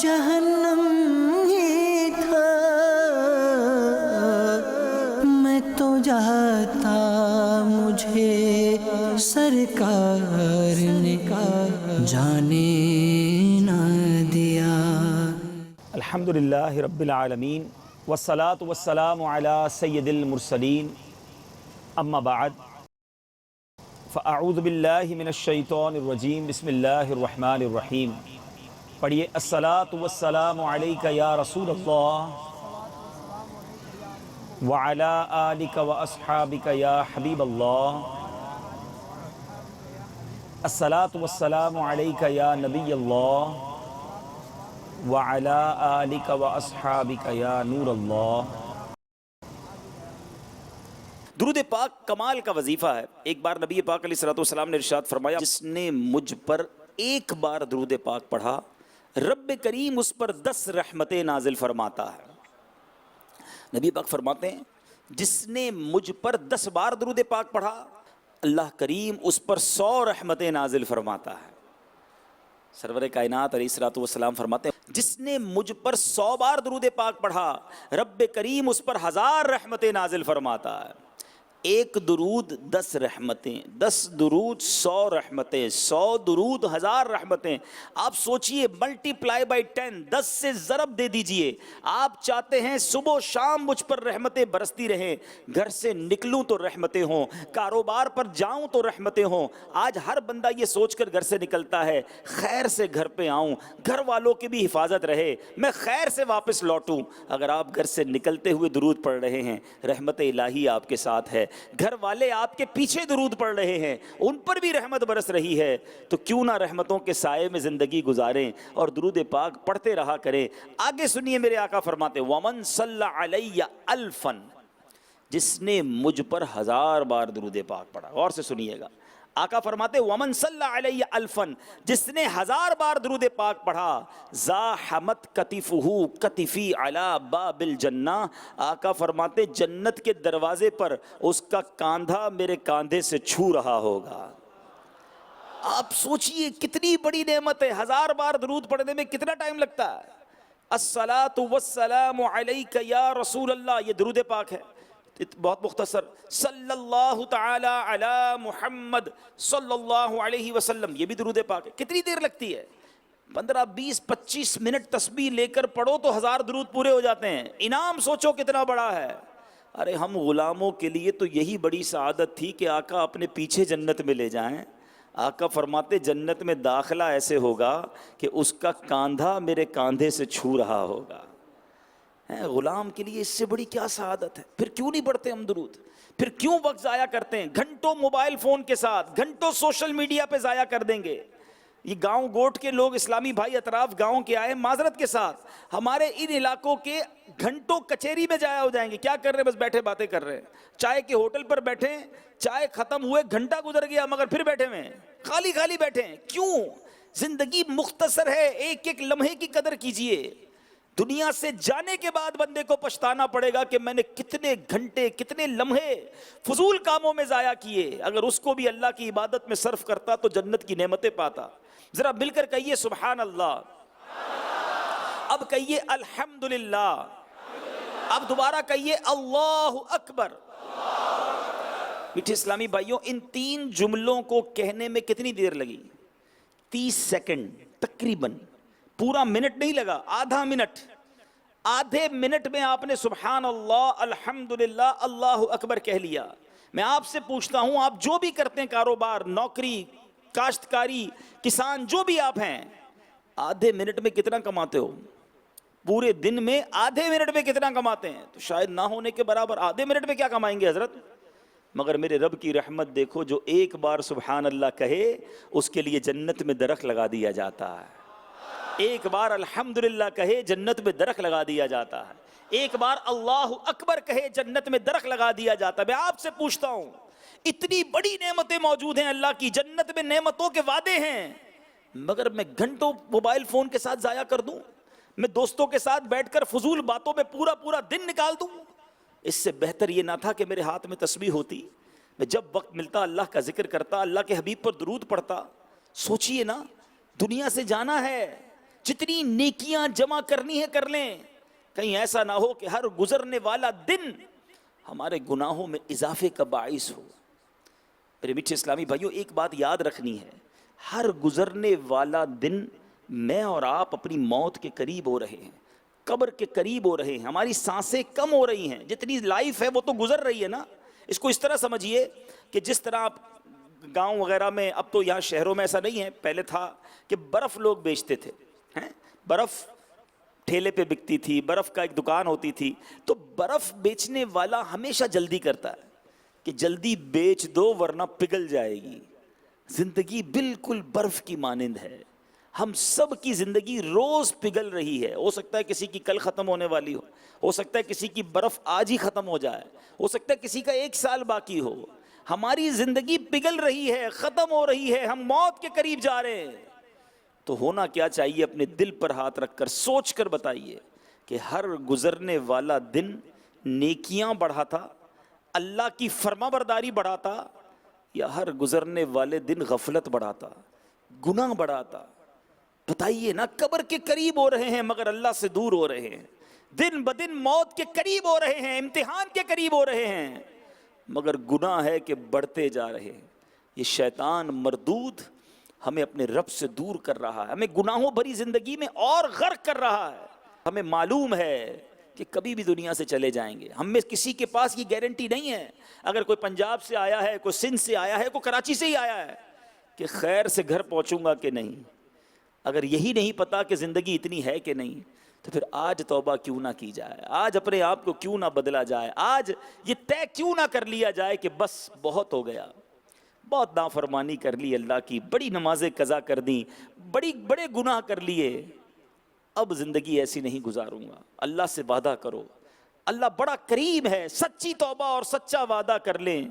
جہنم ہی تھا، میں تو جاتا مجھے سرکار نے جانے نہ دیا۔ الحمدللہ رب العالمین والصلاة والسلام علی سید المرسلین، اما بعد فاعوذ باللہ من الشیطان الرجیم، بسم اللہ الرحمن الرحیم۔ پڑھیے الصلاة والسلام علیک یا رسول اللہ وعلی آلک واصحابک یا حبیب اللہ، الصلاة والسلام علیک یا نبی اللہ وعلی آلک واصحابک یا نور اللہ۔ درود پاک کمال کا وظیفہ ہے۔ ایک بار نبی پاک علیہ الصلوۃ والسلام نے ارشاد فرمایا، جس نے مجھ پر ایک بار درود پاک پڑھا رب کریم اس پر 10 رحمتیں نازل فرماتا ہے۔ نبی پاک فرماتے ہیں جس نے مجھ پر 10 بار درود پاک پڑھا اللہ کریم اس پر 100 رحمتیں نازل فرماتا ہے۔ سرور کائنات علیہ الصلوۃ والسلام فرماتے ہیں جس نے مجھ پر 100 بار درود پاک پڑھا رب کریم اس پر 1000 رحمتیں نازل فرماتا ہے۔ ایک درود 10 رحمتیں، 10 درود 100 رحمتیں، 100 درود 1000 رحمتیں۔ آپ سوچئے ملٹی پلائی بائی 10، 10 سے ضرب دے دیجئے۔ آپ چاہتے ہیں صبح و شام مجھ پر رحمتیں برستی رہیں، گھر سے نکلوں تو رحمتیں ہوں، کاروبار پر جاؤں تو رحمتیں ہوں۔ آج ہر بندہ یہ سوچ کر گھر سے نکلتا ہے خیر سے گھر پہ آؤں، گھر والوں کی بھی حفاظت رہے، میں خیر سے واپس لوٹوں۔ اگر آپ گھر سے نکلتے ہوئے درود پڑھ رہے ہیں، رحمت الہی آپ کے ساتھ ہے، گھر والے آپ کے پیچھے درود پڑھ رہے ہیں، ان پر بھی رحمت برس رہی ہے، تو کیوں نہ رحمتوں کے سائے میں زندگی گزاریں اور درود پاک پڑھتے رہا کریں۔ آگے سنیے میرے آقا فرماتے وَمَن صَلَّ عَلَيَّ أَلْفًا، جس نے مجھ پر 1000 بار درود پاک پڑھا۔ غور سے سنیے گا، آقا فرماتے وَمَن صَلَّ عَلَيَّ أَلْفًا، جس نے 1000 بار درود پاک پڑھا زَاحَمَتْ كَتِفُهُ كَتِفِي عَلَى بَابِ الْجَنَّةِ، آقا فرماتے جنت کے دروازے پر اس کا کاندھا میرے کاندھے سے چھو رہا ہوگا۔ آپ سوچئے کتنی بڑی نعمت ہے، 1000 بار درود پڑھنے میں کتنا ٹائم لگتا ہے۔ الصلاۃ والسلام علیک یا رسول اللہ، یہ درود پاک ہے، بہت مختصر۔ صلی اللہ تعالی علی محمد صلی اللہ علیہ وسلم، یہ بھی درود پاک ہے۔ کتنی دیر لگتی ہے؟ 15 20 25 منٹ تسبیح لے کر پڑھو تو 1000 درود پورے ہو جاتے ہیں۔ انعام سوچو کتنا بڑا ہے۔ ارے ہم غلاموں کے لیے تو یہی بڑی سعادت تھی کہ آقا اپنے پیچھے جنت میں لے جائیں۔ آقا فرماتے جنت میں داخلہ ایسے ہوگا کہ اس کا کاندھا میرے کاندھے سے چھو رہا ہوگا۔ غلام کے لیے اس سے بڑی کیا سعادت ہے؟ پھر کیوں نہیں پڑھتے ہم درود؟ پھر کیوں وقت ضائع کرتے ہیں؟ گھنٹوں موبائل فون کے ساتھ، گھنٹوں سوشل میڈیا پہ ضائع کر دیں گے۔ یہ گاؤں گوٹ کے لوگ، اسلامی بھائی اطراف گاؤں کے آئے، معذرت کے ساتھ ہمارے ان علاقوں کے گھنٹوں کچہری میں ضائع ہو جائیں گے۔ کیا کر رہے ہیں؟ بس بیٹھے باتیں کر رہے ہیں، چائے کے ہوٹل پر بیٹھے، چائے ختم ہوئے گھنٹہ گزر گیا مگر پھر بیٹھے ہوئے ہیں، خالی خالی بیٹھے ہیں۔ کیوں؟ زندگی مختصر ہے، ایک ایک لمحے کی قدر کیجئے۔ دنیا سے جانے کے بعد بندے کو پچھتانا پڑے گا کہ میں نے کتنے گھنٹے کتنے لمحے فضول کاموں میں ضائع کیے۔ اگر اس کو بھی اللہ کی عبادت میں صرف کرتا تو جنت کی نعمتیں پاتا۔ ذرا مل کر کہیے سبحان اللہ، اب کہیے الحمدللہ، اب دوبارہ کہیے اللہ اکبر۔ میٹھے اسلامی بھائیوں، ان 3 جملوں کو کہنے میں کتنی دیر لگی؟ 30 سیکنڈ تقریباً، پورا منٹ نہیں لگا، آدھا منٹ۔ آدھے منٹ میں آپ نے سبحان اللہ، الحمدللہ، اللہ اکبر کہہ لیا۔ میں آپ سے پوچھتا ہوں، آپ جو بھی کرتے ہیں، کاروبار، نوکری، کاشتکاری، کسان، جو بھی آپ ہیں، آدھے منٹ میں کتنا کماتے ہو؟ پورے دن میں آدھے منٹ میں کتنا کماتے ہیں؟ تو شاید نہ ہونے کے برابر۔ آدھے منٹ میں کیا کمائیں گے حضرت؟ مگر میرے رب کی رحمت دیکھو، جو ایک بار سبحان اللہ کہے اس کے لیے جنت میں درخت لگا دیا جاتا ہے۔ ایک بار الحمدللہ کہے جنت میں درخت لگا دیا جاتا ہے۔ ایک بار اللہ اکبر کہے جنت میں درخت لگا دیا جاتا ہے۔ میں آپ سے پوچھتا ہوں، اتنی بڑی نعمتیں موجود ہیں اللہ کی، جنت میں نعمتوں کے وعدے ہیں، مگر میں گھنٹوں موبائل فون کے ساتھ ضائع کر دوں، میں دوستوں کے ساتھ بیٹھ کر فضول باتوں میں پورا دن نکال دوں۔ اس سے بہتر یہ نہ تھا کہ میرے ہاتھ میں تسبیح ہوتی، میں جب وقت ملتا اللہ کا ذکر کرتا، اللہ کے حبیب پر درود پڑھتا۔ سوچئے نا، دنیا سے جانا ہے، جتنی نیکیاں جمع کرنی ہے کر لیں، کہیں ایسا نہ ہو کہ ہر گزرنے والا دن ہمارے گناہوں میں اضافے کا باعث ہو۔ میرے میٹھے اسلامی بھائیوں، ایک بات یاد رکھنی ہے، ہر گزرنے والا دن میں اور آپ اپنی موت کے قریب ہو رہے ہیں، قبر کے قریب ہو رہے ہیں، ہماری سانسیں کم ہو رہی ہیں، جتنی لائف ہے وہ تو گزر رہی ہے نا۔ اس کو اس طرح سمجھیے کہ جس طرح آپ گاؤں وغیرہ میں، اب تو یہاں شہروں میں ایسا نہیں ہے، پہلے تھا کہ برف لوگ بیچتے تھے، برف ٹھیلے پہ بکتی تھی، برف کا ایک دکان ہوتی تھی، تو برف بیچنے والا ہمیشہ جلدی کرتا ہے کہ جلدی بیچ دو ورنہ پگھل جائے گی۔ زندگی بالکل برف کی مانند ہے، ہم سب کی زندگی روز پگھل رہی ہے، ہو سکتا ہے کسی کی کل ختم ہونے والی ہو سکتا ہے کسی کی برف آج ہی ختم ہو جائے، ہو سکتا ہے کسی کا 1 سال باقی ہو، ہماری زندگی پگھل رہی ہے، ختم ہو رہی ہے، ہم موت کے قریب جا رہے ہیں۔ تو ہونا کیا چاہیے؟ اپنے دل پر ہاتھ رکھ کر سوچ کر بتائیے کہ ہر گزرنے والا دن نیکیاں بڑھاتا، اللہ کی فرما برداری بڑھاتا، یا ہر گزرنے والے دن غفلت بڑھاتا، گناہ بڑھاتا؟ بتائیے نا، قبر کے قریب ہو رہے ہیں مگر اللہ سے دور ہو رہے ہیں، دن بدن موت کے قریب ہو رہے ہیں، امتحان کے قریب ہو رہے ہیں، مگر گناہ ہے کہ بڑھتے جا رہے ہیں۔ یہ شیطان مردود ہمیں اپنے رب سے دور کر رہا ہے، ہمیں گناہوں بھری زندگی میں اور غرق کر رہا ہے۔ ہمیں معلوم ہے کہ کبھی بھی دنیا سے چلے جائیں گے، ہم میں کسی کے پاس یہ گارنٹی نہیں ہے۔ اگر کوئی پنجاب سے آیا ہے، کوئی سندھ سے آیا ہے، کوئی کراچی سے ہی آیا ہے، کہ خیر سے گھر پہنچوں گا کہ نہیں، اگر یہی نہیں پتا کہ زندگی اتنی ہے کہ نہیں، تو پھر آج توبہ کیوں نہ کی جائے، آج اپنے آپ کو کیوں نہ بدلا جائے، آج یہ طے کیوں نہ کر لیا جائے کہ بس بہت ہو گیا، بہت نافرمانی کر لی اللہ کی، بڑی نمازیں قضا کر دیں، بڑے گناہ کر لیے، اب زندگی ایسی نہیں گزاروں گا۔ اللہ سے وعدہ کرو، اللہ بڑا کریم ہے، سچی توبہ اور سچا وعدہ کر لیں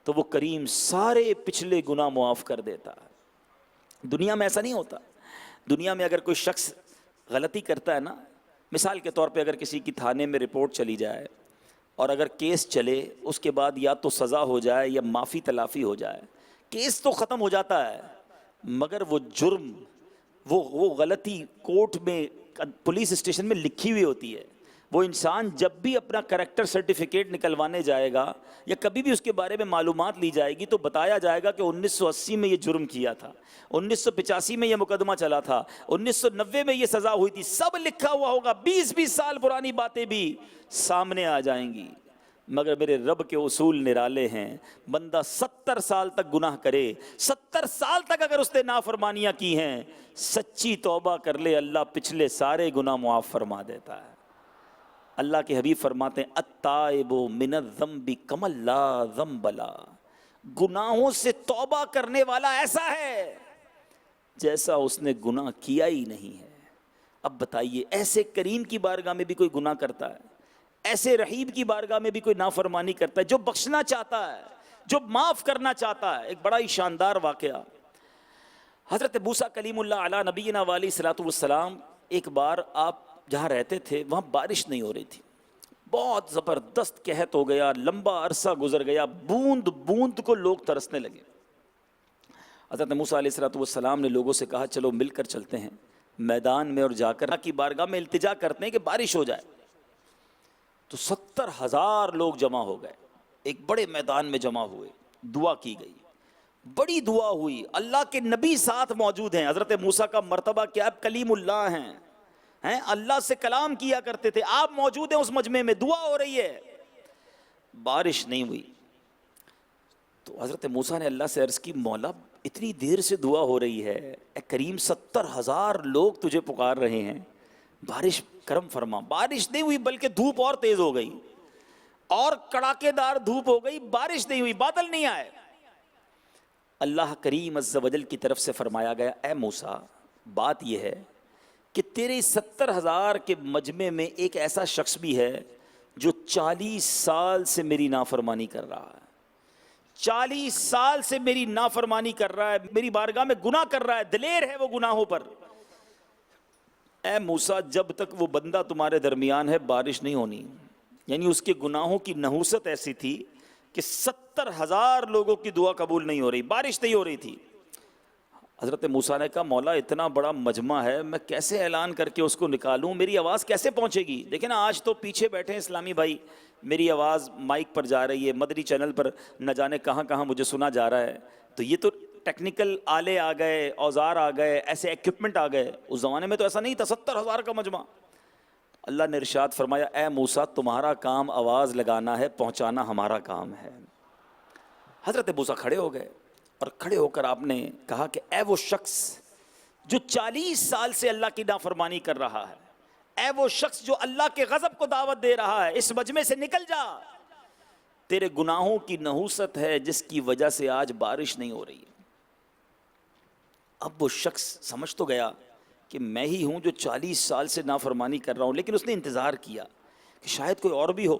تو وہ کریم سارے پچھلے گناہ معاف کر دیتا ہے۔ دنیا میں ایسا نہیں ہوتا، دنیا میں اگر کوئی شخص غلطی کرتا ہے نا، مثال کے طور پہ اگر کسی کی تھانے میں رپورٹ چلی جائے اور اگر کیس چلے، اس کے بعد یا تو سزا ہو جائے یا معافی تلافی ہو جائے، کیس تو ختم ہو جاتا ہے، مگر وہ جرم، وہ غلطی کورٹ میں، پولیس اسٹیشن میں لکھی ہوئی ہوتی ہے۔ وہ انسان جب بھی اپنا کریکٹر سرٹیفکیٹ نکلوانے جائے گا یا کبھی بھی اس کے بارے میں معلومات لی جائے گی تو بتایا جائے گا کہ 1980 میں یہ جرم کیا تھا، 1985 میں یہ مقدمہ چلا تھا، 1990 میں یہ سزا ہوئی تھی، سب لکھا ہوا ہوگا، 20 سال پرانی باتیں بھی سامنے آ جائیں گی۔ مگر میرے رب کے اصول نرالے ہیں، بندہ 70 سال تک گناہ کرے، 70 سال تک اگر اس نے نافرمانیاں کی ہیں، سچی توبہ کر لے، اللہ پچھلے سارے گناہ معاف فرما دیتا ہے۔ اللہ کے حبیب فرماتے ہیں التائب من الذنب کمن لا ذنب لہ، گناہوں سے توبہ کرنے والا ایسا ہے جیسا اس نے گناہ کیا ہی نہیں ہے۔ اب بتائیے، ایسے کریم کی بارگاہ میں بھی کوئی گناہ کرتا ہے، ایسے رحیم کی بارگاہ میں بھی کوئی نافرمانی کرتا ہے، جو بخشنا چاہتا ہے، جو معاف کرنا چاہتا ہے۔ ایک بڑا ہی شاندار واقعہ، حضرت موسیٰ کلیم اللہ علی نبینا علیہ الصلوۃ والسلام، ایک بار آپ جہاں رہتے تھے وہاں بارش نہیں ہو رہی تھی، بہت زبردست قحط ہو گیا، لمبا عرصہ گزر گیا، بوند بوند کو لوگ ترسنے لگے۔ حضرت موسیٰ علیہ الصلوۃ والسلام نے لوگوں سے کہا چلو مل کر چلتے ہیں میدان میں اور جا کر اللہ کی بارگاہ میں التجا کرتے ہیں کہ بارش ہو جائے۔ تو 70,000 لوگ جمع ہو گئے، ایک بڑے میدان میں جمع ہوئے، دعا کی گئی، بڑی دعا ہوئی، اللہ کے نبی ساتھ موجود ہیں۔ حضرت موسیٰ کا مرتبہ کیا، کلیم اللہ ہیں، اللہ سے کلام کیا کرتے تھے، آپ موجود ہیں اس مجمع میں، دعا ہو رہی ہے، بارش نہیں ہوئی۔ تو حضرت موسیٰ نے اللہ سے عرض کی، مولا اتنی دیر سے دعا ہو رہی ہے، اے کریم 70,000 لوگ تجھے پکار رہے ہیں، بارش کرم فرما۔ بارش نہیں ہوئی بلکہ دھوپ اور تیز ہو گئی، اور کڑاکے دار دھوپ ہو گئی، بارش نہیں ہوئی، بادل نہیں آئے۔ اللہ کریم عز و جل کی طرف سے فرمایا گیا، اے موسیٰ بات یہ ہے کہ تیرے 70,000 کے مجمع میں ایک ایسا شخص بھی ہے جو 40 سال سے میری نافرمانی کر رہا ہے، 40 سال سے میری نافرمانی کر رہا ہے، میری بارگاہ میں گناہ کر رہا ہے، دلیر ہے وہ گناہوں پر۔ اے موسیٰ جب تک وہ بندہ تمہارے درمیان ہے بارش نہیں ہونی۔ یعنی اس کے گناہوں کی نحوست ایسی تھی کہ 70,000 لوگوں کی دعا قبول نہیں ہو رہی، بارش نہیں ہو رہی تھی۔ حضرت موسیٰ نے کہا مولا اتنا بڑا مجمع ہے، میں کیسے اعلان کر کے اس کو نکالوں، میری آواز کیسے پہنچے گی؟ دیکھیں نا آج تو پیچھے بیٹھے ہیں اسلامی بھائی، میری آواز مائک پر جا رہی ہے، مدری چینل پر نہ جانے کہاں کہاں مجھے سنا جا رہا ہے. تو یہ تو ٹیکنیکل آلے آ گئے، اوزار آ گئے، ایسے ایکوپمنٹ آ گئے. اس زمانے میں تو ایسا نہیں تھا، 70,000 کا مجمع. اللہ نے ارشاد فرمایا اے موسیٰ تمہارا کام آواز لگانا ہے، پہنچانا ہمارا کام ہے. حضرت موسیٰ کھڑے ہو گئے اور کھڑے ہو کر آپ نے کہا کہ اے وہ شخص جو 40 سال سے اللہ کی نافرمانی کر رہا ہے، اے وہ شخص جو اللہ کے غضب کو دعوت دے رہا ہے، اس مجمع سے نکل جا. تیرے گناہوں کی نحوست ہے جس کی وجہ سے آج بارش نہیں ہو رہی. اب وہ شخص سمجھ تو گیا کہ میں ہی ہوں جو 40 سال سے نافرمانی کر رہا ہوں، لیکن اس نے انتظار کیا کہ شاید کوئی اور بھی ہو،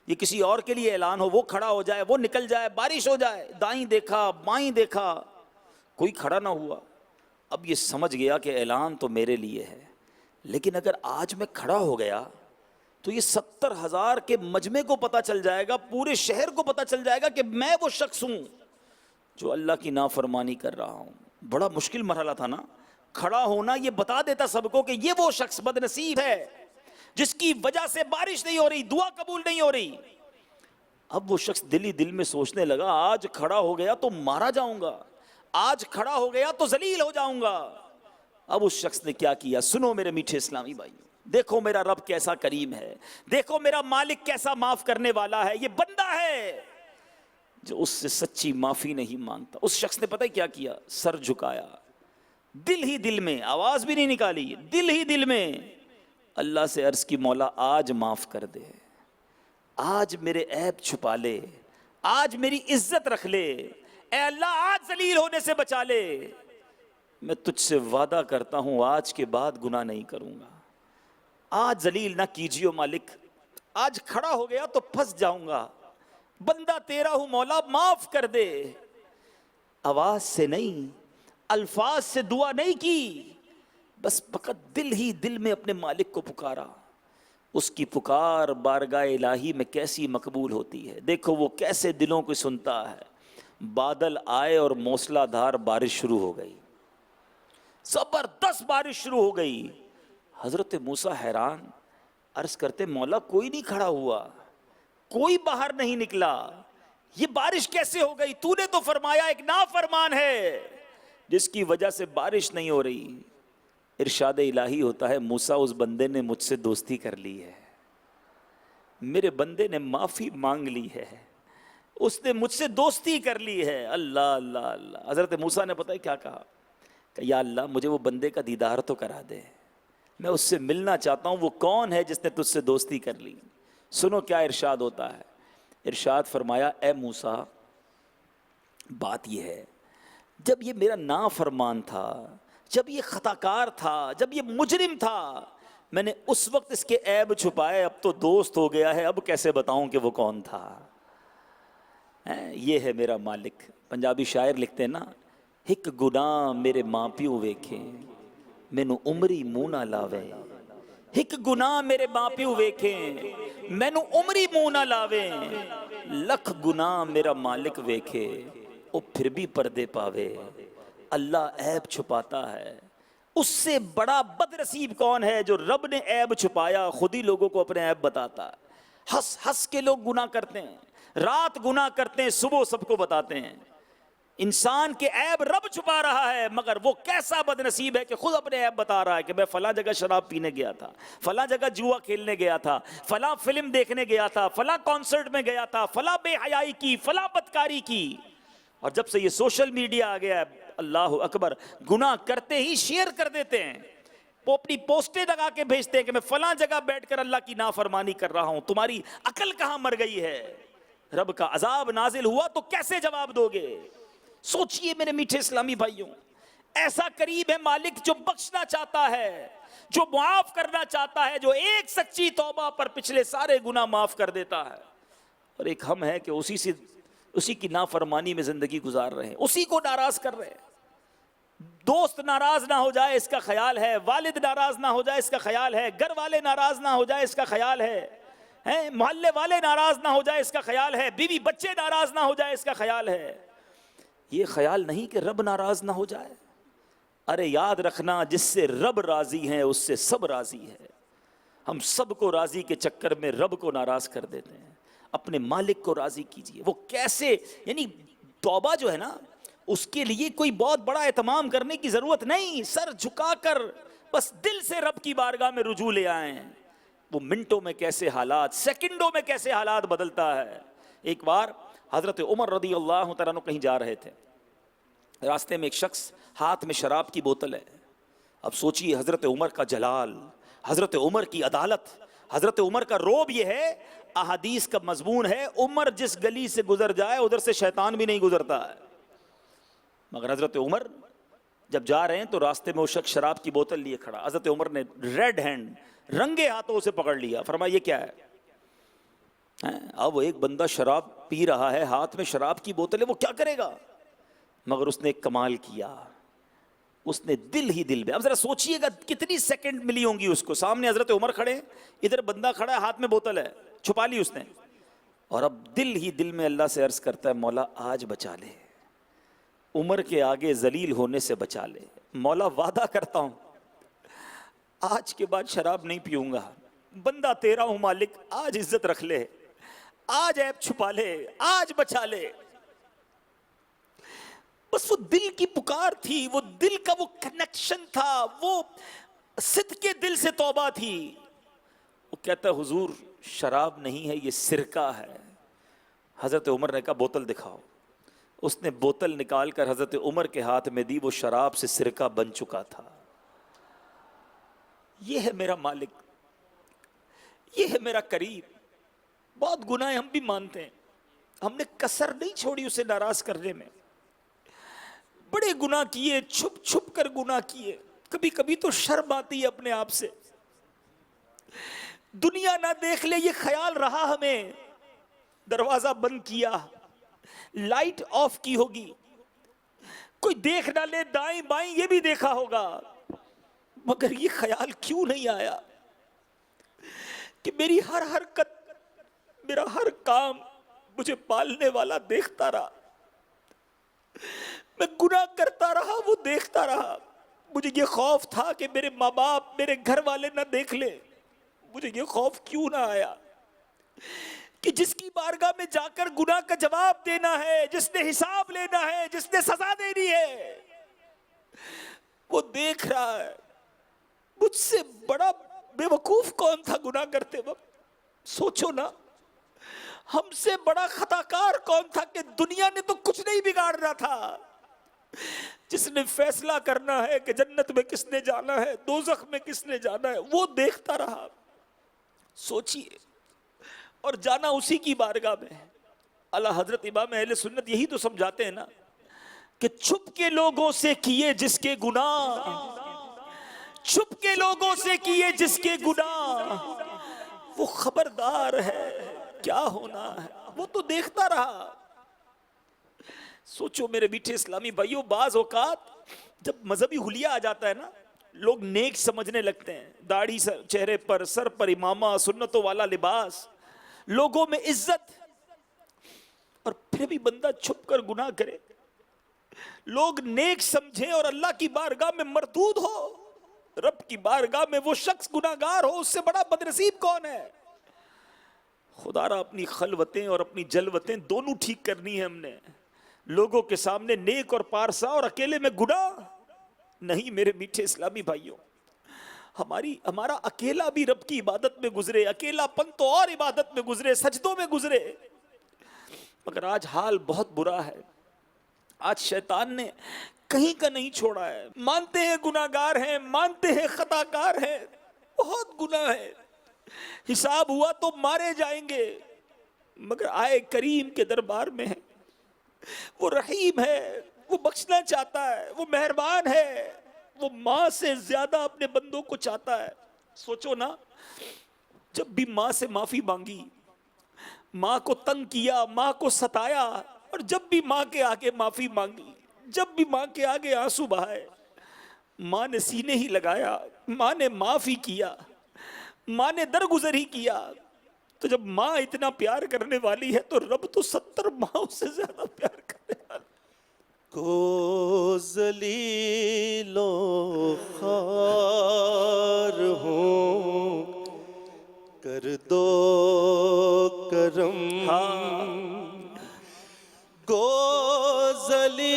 یہ کسی اور کے لیے اعلان ہو، وہ کھڑا ہو جائے، وہ نکل جائے، بارش ہو جائے. دائیں دیکھا بائیں دیکھا، کوئی کھڑا نہ ہوا. اب یہ سمجھ گیا کہ اعلان تو میرے لیے ہے، لیکن اگر آج میں کھڑا ہو گیا تو یہ 70,000 کے مجمع کو پتہ چل جائے گا، پورے شہر کو پتہ چل جائے گا کہ میں وہ شخص ہوں جو اللہ کی نافرمانی کر رہا ہوں. بڑا مشکل مرحلہ تھا نا، کھڑا ہونا یہ بتا دیتا سب کو کہ یہ وہ شخص بد نصیب ہے جس کی وجہ سے بارش نہیں ہو رہی، دعا قبول نہیں ہو رہی. اب وہ شخص دل ہی دل میں سوچنے لگا آج کھڑا ہو گیا تو مارا جاؤں گا، آج کھڑا ہو گیا تو ذلیل ہو جاؤں گا. اب اس شخص نے کیا کیا؟ سنو میرے میٹھے اسلامی بھائی، دیکھو میرا رب کیسا کریم ہے، دیکھو میرا مالک کیسا معاف کرنے والا ہے. یہ بندہ ہے جو اس سے سچی معافی نہیں مانگتا. اس شخص نے پتہ کیا کیا؟ سر جھکایا، دل ہی دل میں، آواز بھی نہیں نکالی، دل ہی دل میں اللہ سے عرض کی مولا آج معاف کر دے، آج میرے عیب چھپا لے، آج میری عزت رکھ لے، اے اللہ آج ذلیل ہونے سے بچا لے. میں تجھ سے وعدہ کرتا ہوں آج کے بعد گناہ نہیں کروں گا، آج ذلیل نہ کیجیے مالک، آج کھڑا ہو گیا تو پھنس جاؤں گا، بندہ تیرا ہوں مولا معاف کر دے. آواز سے نہیں، الفاظ سے دعا نہیں کی، بس فقط دل ہی دل میں اپنے مالک کو پکارا. اس کی پکار بارگاہ الہی میں کیسی مقبول ہوتی ہے، دیکھو وہ کیسے دلوں کو سنتا ہے. بادل آئے اور موسلا دھار بارش شروع ہو گئی، زبردست بارش شروع ہو گئی. حضرت موسیٰ حیران، عرض کرتے مولا کوئی نہیں کھڑا ہوا، کوئی باہر نہیں نکلا، یہ بارش کیسے ہو گئی؟ تو نے تو فرمایا ایک نافرمان ہے جس کی وجہ سے بارش نہیں ہو رہی. ارشاد الہی ہوتا ہے موسیٰ اس بندے نے مجھ سے دوستی کر لی ہے، میرے بندے نے معافی مانگ لی ہے، اس نے مجھ سے دوستی کر لی ہے. اللہ اللہ اللہ. حضرت موسیٰ نے پتہ ہے کیا کہا کہ یا اللہ مجھے وہ بندے کا دیدار تو کرا دے، میں اس سے ملنا چاہتا ہوں، وہ کون ہے جس نے تجھ سے دوستی کر لی. سنو کیا ارشاد ہوتا ہے. ارشاد فرمایا اے موسیٰ بات یہ ہے جب یہ میرا نافرمان تھا، جب یہ خطاکار تھا، جب یہ مجرم تھا، میں نے اس وقت اس کے عیب چھپائے، اب تو دوست ہو گیا ہے، اب کیسے بتاؤں کہ وہ کون تھا. یہ ہے میرا مالک. پنجابی شاعر لکھتے ہیں نا، ایک گناہ میرے ماں پیو ویکھے مینوں عمری منہ نہ لاوے. ایک گناہ میرے ماں پیو ویکھے مینوں عمری منہ نہ لاوے. لکھ گناہ میرا مالک ویکھے او پھر بھی پردے پاوے. اللہ عیب چھپاتا ہے، اس سے بڑا بد نصیب کون ہے جو رب نے عیب چھپایا خود ہی لوگوں کو اپنے عیب بتاتا ہے. ہنس ہنس کے لوگ گناہ کرتے ہیں، رات گناہ کرتے ہیں، صبح سب کو بتاتے ہیں. انسان کے عیب رب چھپا رہا ہے، مگر وہ کیسا بد نصیب ہے کہ خود اپنے عیب بتا رہا ہے کہ میں فلاں جگہ شراب پینے گیا تھا، فلاں جگہ جوا کھیلنے گیا تھا، فلاں فلم دیکھنے گیا تھا، فلاں کانسرٹ میں گیا تھا، فلاں بے حیائی کی، فلاں بدکاری کی. اور جب سے یہ سوشل میڈیا آ گیا ہے، اللہ اکبر، گناہ کرتے ہی شیئر کر دیتے ہیں، وہ اپنی پوسٹیں لگا کے بھیجتے ہیں کہ میں فلاں جگہ بیٹھ کر اللہ کی نافرمانی کر رہا ہوں. تمہاری عقل کہاں مر گئی ہے؟ رب کا عذاب نازل ہوا تو کیسے جواب دو گے؟ سوچئے میرے میٹھے اسلامی بھائیوں، ایسا قریب ہے مالک جو بخشنا چاہتا ہے، جو معاف کرنا چاہتا ہے، جو ایک سچی توبہ پر پچھلے سارے گناہ معاف کر دیتا ہے. اور ایک ہم ہے کہ اسی کی نافرمانی میں زندگی گزار رہے ہیں، اسی کو ناراض کر رہے ہیں. دوست ناراض نہ ہو جائے اس کا خیال ہے، والد ناراض نہ ہو جائے اس کا خیال ہے، گھر والے ناراض نہ ہو جائے اس کا خیال ہے، محلے والے ناراض نہ ہو جائے اس کا خیال ہے، بیوی بچے ناراض نہ ہو جائے اس کا خیال ہے. یہ خیال نہیں کہ رب ناراض نہ ہو جائے. ارے یاد رکھنا جس سے رب راضی ہیں اس سے سب راضی ہے. ہم سب کو راضی کے چکر میں رب کو ناراض کر دیتے ہیں. اپنے مالک کو راضی کیجئے. وہ کیسے؟ یعنی توبہ جو ہے نا اس کے لیے کوئی بہت بڑا اہتمام کرنے کی ضرورت نہیں. سر جھکا کر بس دل سے رب کی بارگاہ میں رجوع لے آئیں. وہ منٹوں میں کیسے حالات، سیکنڈوں میں کیسے حالات بدلتا ہے. ایک بار حضرت عمر رضی اللہ تعالیٰ عنہ کہیں جا رہے تھے. راستے میں ایک شخص ہاتھ میں شراب کی بوتل ہے. اب سوچئے حضرت عمر کا جلال، حضرت عمر کی عدالت، حضرت عمر کا روب. یہ ہے احادیث کا مضمون ہے عمر جس گلی سے گزر جائے ادھر سے شیطان بھی نہیں گزرتا ہے. مگر حضرت عمر جب جا رہے ہیں تو راستے میں وہ شخص شراب کی بوتل لیے کھڑا. حضرت عمر نے ریڈ ہینڈ رنگے ہاتھوں سے پکڑ لیا. فرمایا یہ کیا ہے؟ اب ایک بندہ شراب پی رہا ہے، ہاتھ میں شراب کی بوتل ہے، وہ کیا کرے گا؟ مگر اس نے ایک کمال کیا. اس نے دل ہی دل میں، اب ذرا سوچئے گا کتنی سیکنڈ ملی ہوں گی اس کو. سامنے حضرت عمر کھڑے، ادھر بندہ کھڑا ہے، ہاتھ میں بوتل ہے، چھپا لی اس نے. اور اب دل ہی دل میں اللہ سے عرض کرتا ہے مولا آج بچا لے، عمر کے آگے ذلیل ہونے سے بچا لے. مولا وعدہ کرتا ہوں آج کے بعد شراب نہیں پیوں گا. بندہ تیرا ہوں مالک، آج عزت رکھ لے، آج عیب چھپا لے، آج بچا لے. بس وہ دل کی پکار تھی، وہ دل کا وہ کنیکشن تھا، وہ صدق دل سے توبہ تھی. وہ کہتا ہے حضور شراب نہیں ہے، یہ سرکہ ہے. حضرت عمر نے کہا بوتل دکھاؤ. اس نے بوتل نکال کر حضرت عمر کے ہاتھ میں دی. وہ شراب سے سرکہ بن چکا تھا. یہ ہے میرا مالک، یہ ہے میرا قریب. بہت گناہ ہم بھی مانتے ہیں، ہم نے کسر نہیں چھوڑی اسے ناراض کرنے میں. بڑے گناہ کیے، چھپ چھپ کر گناہ کیے. کبھی کبھی تو شرم آتی ہے اپنے آپ سے. دنیا نہ دیکھ لے یہ خیال رہا ہمیں. دروازہ بند کیا، لائٹ آف کی ہوگی، کوئی دیکھ نہ لے دائیں بائیں، یہ بھی دیکھا ہوگا. مگر یہ خیال کیوں نہیں آیا کہ میری ہر حرکت، میرا ہر کام مجھے پالنے والا دیکھتا رہا. میں گناہ کرتا رہا، وہ دیکھتا رہا. مجھے یہ خوف تھا کہ میرے ماں باپ، میرے گھر والے نہ دیکھ لیں. مجھے یہ خوف کیوں نہ آیا کہ جس کی بارگاہ میں جا کر گناہ کا جواب دینا ہے، جس نے حساب لینا ہے، جس نے سزا دینی ہے، وہ دیکھ رہا ہے. مجھ سے بڑا بے وقوف کون تھا گناہ کرتے وقت؟ سوچو نا، ہم سے بڑا خطا کار کون تھا کہ دنیا نے تو کچھ نہیں بگاڑنا تھا. جس نے فیصلہ کرنا ہے کہ جنت میں کس نے جانا ہے، دوزخ میں کس نے جانا ہے، وہ دیکھتا رہا. سوچئے، اور جانا اسی کی بارگاہ میں ہے. اللہ حضرت امام اہل سنت یہی تو سمجھاتے ہیں نا کہ چھپ کے لوگوں سے کیے جس کے گناہ، چھپ کے لوگوں سے کیے جس کے گناہ، وہ خبردار ہے کیا ہونا ہے. وہ تو دیکھتا رہا. سوچو میرے میٹھے اسلامی بھائیوں، بعض اوقات جب مذہبی حلیہ آ جاتا ہے نا، لوگ نیک سمجھنے لگتے ہیں. داڑھی چہرے پر، سر پر امامہ، سنتوں والا لباس، لوگوں میں عزت، اور پھر بھی بندہ چھپ کر گناہ کرے. لوگ نیک سمجھیں اور اللہ کی بارگاہ میں مردود ہو، رب کی بارگاہ میں وہ شخص گناہگار ہو، اس سے بڑا بدنصیب کون ہے؟ خدا را اپنی خلوتیں اور اپنی جلوتیں دونوں ٹھیک کرنی ہے. ہم نے لوگوں کے سامنے نیک اور پارسا، اور اکیلے میں گناہ نہیں. میرے میٹھے اسلامی بھائیوں، ہمارا اکیلا بھی رب کی عبادت میں گزرے، اکیلا پن تو اور عبادت میں گزرے، سجدوں میں گزرے. مگر آج حال بہت برا ہے. آج شیطان نے کہیں کا نہیں چھوڑا ہے. مانتے ہیں گناہگار ہیں، مانتے ہیں خطا کار ہیں، بہت گناہ ہے، حساب ہوا تو مارے جائیں گے. مگر آئے کریم کے دربار میں ہے. وہ رحیم ہے، وہ بخشنا چاہتا ہے، وہ مہربان ہے، وہ ماں سے زیادہ اپنے بندوں کو چاہتا ہے. سوچو نا، جب بھی ماں سے معافی مانگی، ماں کو تنگ کیا، ماں کو ستایا، اور جب بھی ماں کے آگے معافی مانگی، جب بھی ماں کے آگے آنسو بہائے، ماں نے سینے ہی لگایا، ماں نے معافی کیا، ماں نے درگزر ہی کیا. تو جب ماں اتنا پیار کرنے والی ہے تو رب تو 70 ماں سے زیادہ پیار کرنے والا. کو ذلیلوں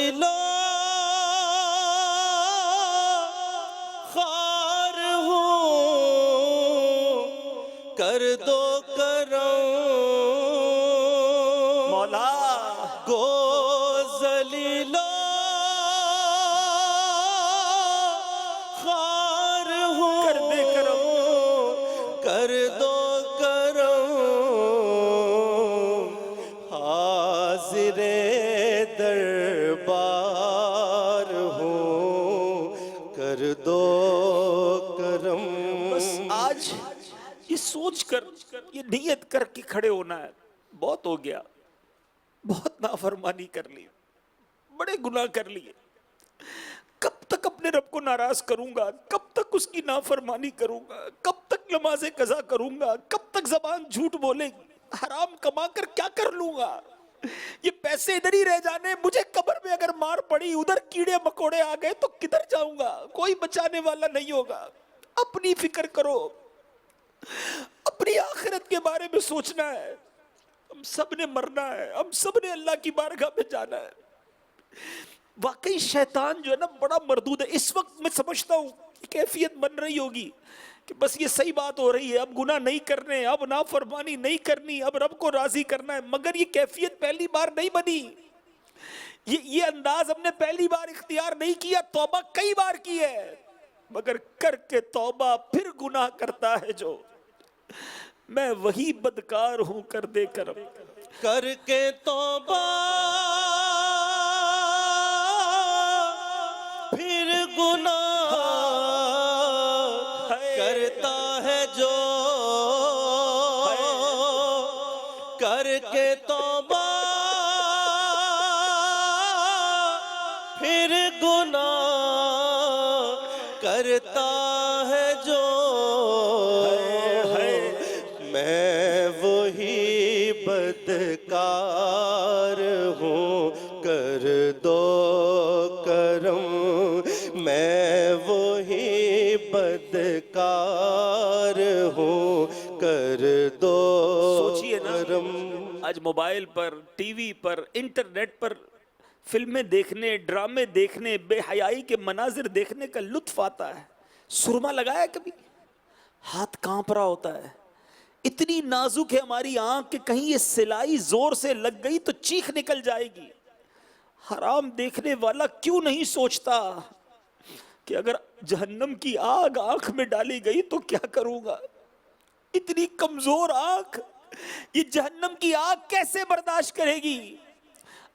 ذلیلو خوار ہوں کر دو کرم مولا گو ذلیلو خوار ہوں کر دے کرم کر دو کرم حاضر دربار ہوں کر دو کرم بس آج یہ سوچ کر یہ نیت کر کے کھڑے ہونا ہے بہت ہو گیا بہت نافرمانی کر لی بڑے گناہ کر لیے کب تک اپنے رب کو ناراض کروں گا کب تک اس کی نافرمانی کروں گا کب تک نماز قضا کروں گا کب تک زبان جھوٹ بولے گی حرام کما کر کیا کر لوں گا یہ پیسے ادھر ہی رہ جانے مجھے قبر میں اگر مار پڑی ادھر کیڑے مکوڑے آ گئے تو کدھر جاؤں گا کوئی بچانے والا نہیں ہوگا اپنی فکر کرو اپنی آخرت کے بارے میں سوچنا ہے ہم سب نے مرنا ہے ہم سب نے اللہ کی بارگاہ میں جانا ہے واقعی شیطان جو ہے نا بڑا مردود ہے اس وقت میں سمجھتا ہوں کیفیت بن رہی ہوگی کہ بس یہ صحیح بات ہو رہی ہے اب گناہ نہیں کرنے اب نافرمانی نہیں کرنی اب رب کو راضی کرنا ہے مگر یہ کیفیت پہلی بار نہیں بنی یہ انداز ہم نے پہلی بار اختیار نہیں کیا توبہ کئی بار کی ہے مگر کر کے توبہ پھر گناہ کرتا ہے جو میں وہی بدکار ہوں کر دے کرم کر کے توبہ پھر گناہ کرتا ہے جو کر کے توبہ پھر گناہ کرتا ہے جو میں وہی بدکار ہوں کر دو کرم میں وہی بدکار ہوں کر دو سوچئے نا کرم آج موبائل پر ٹی وی پر انٹرنیٹ پر فلمیں دیکھنے ڈرامے دیکھنے بے حیائی کے مناظر دیکھنے کا لطف آتا ہے سرما لگایا کبھی ہاتھ کانپ رہا ہوتا ہے اتنی نازک ہے ہماری آنکھ کہ کہیں یہ سلائی زور سے لگ گئی تو چیخ نکل جائے گی حرام دیکھنے والا کیوں نہیں سوچتا کہ اگر جہنم کی آگ آنکھ میں ڈالی گئی تو کیا کروں گا اتنی کمزور آنکھ یہ جہنم کی آگ کیسے برداشت کرے گی